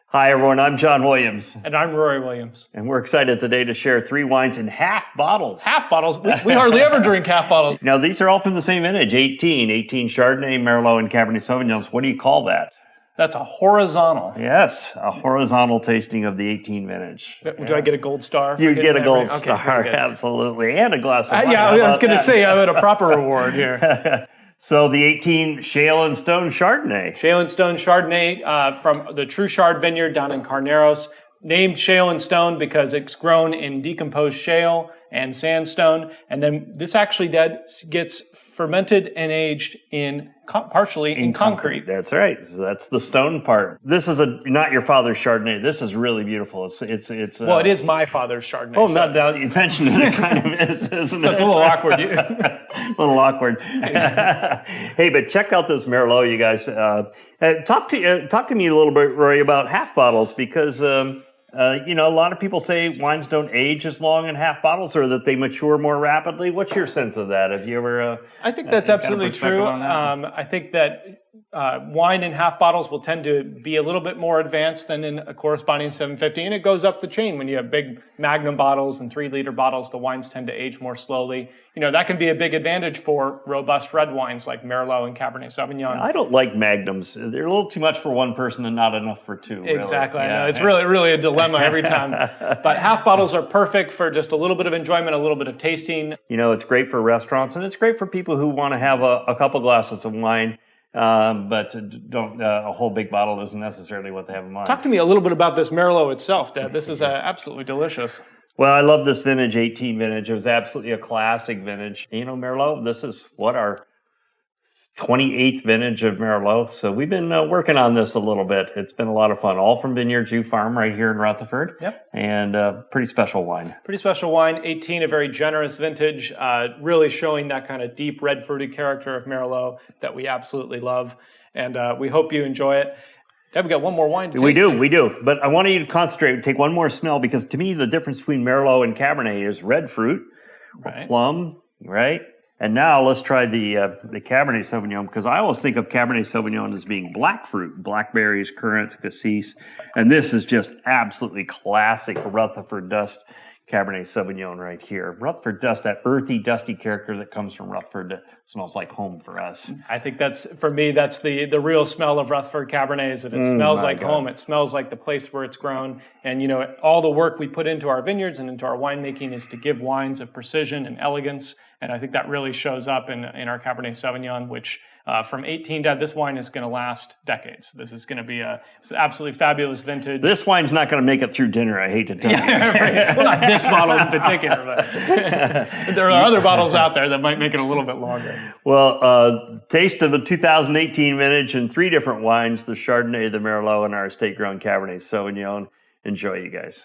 Hi, everyone. I'm John Williams. And I'm Rory Williams. And we're excited today to share 3 wines in half bottles. Half bottles? We hardly ever drink half bottles. Now, these are all from the same vintage, 18 Chardonnay, Merlot, and Cabernet Sauvignons. What do you call that? That's a horizontal. Yes, a horizontal tasting of the 18 vintage. Do I get a gold star? You get a gold Okay, star, absolutely, and a glass of wine. Yeah, I was going to say I'm at a proper reward here. So the 18 Shale and Stone Chardonnay. Shale and Stone Chardonnay from the True Chard Vineyard down in Carneros. Named Shale and Stone because it's grown in decomposed shale and sandstone. And then this actually gets fermented and aged partially in concrete. That's right. So that's the stone part. This is not your father's Chardonnay. This is really beautiful. It's well, it is my father's Chardonnay. Oh, not doubt you mentioned it. It kind of is, isn't it? So it's a little awkward. A little awkward. Hey, but check out this Merlot, you guys. Talk to me a little bit, Rory, about half bottles because a lot of people say wines don't age as long in half bottles or that they mature more rapidly. What's your sense of that? Have you ever? I think that's absolutely true. I think that wine in half bottles will tend to be a little bit more advanced than in a corresponding 750, and it goes up the chain. When you have big Magnum bottles and 3-liter bottles, the wines tend to age more slowly. That can be a big advantage for robust red wines like Merlot and Cabernet Sauvignon. I don't like Magnums. They're a little too much for one person and not enough for two. Really. Exactly. I know. It's really a dilemma every time. But half bottles are perfect for just a little bit of enjoyment, a little bit of tasting. It's great for restaurants, and it's great for people who want to have a couple glasses of wine. But a whole big bottle isn't necessarily what they have in mind. Talk to me a little bit about this Merlot itself, Dad. This is absolutely delicious. Well, I love this vintage, 18 vintage. It was absolutely a classic vintage. Merlot, this is our 28th vintage of Merlot. So we've been working on this a little bit. It's been a lot of fun. All from Vineyard Jew Farm right here in Rutherford. Yep. And pretty special wine. Pretty special wine. 18, a very generous vintage, really showing that kind of deep red fruity character of Merlot that we absolutely love. And we hope you enjoy it. We've got one more wine to taste. We do. But I want you to concentrate, take one more smell, because to me, the difference between Merlot and Cabernet is red fruit, right. Plum, right? And now let's try the Cabernet Sauvignon, because I always think of Cabernet Sauvignon as being black fruit, blackberries, currants, cassis. And this is just absolutely classic Rutherford Dust Cabernet Sauvignon right here. Rutherford Dust, that earthy, dusty character that comes from Rutherford that smells like home for us. I think that's the real smell of Rutherford Cabernet is that it smells like home. It smells like the place where it's grown. And, all the work we put into our vineyards and into our winemaking is to give wines a precision and elegance. And I think that really shows up in our Cabernet Sauvignon, which from 18, Dad, this wine is going to last decades. This is going to be it's an absolutely fabulous vintage. This wine's not going to make it through dinner, I hate to tell you. Well, not this bottle in particular, but there are other bottles out there that might make it a little bit longer. Well, taste of the 2018 vintage and 3 different wines, the Chardonnay, the Merlot, and our estate-grown Cabernet Sauvignon. Enjoy, you guys.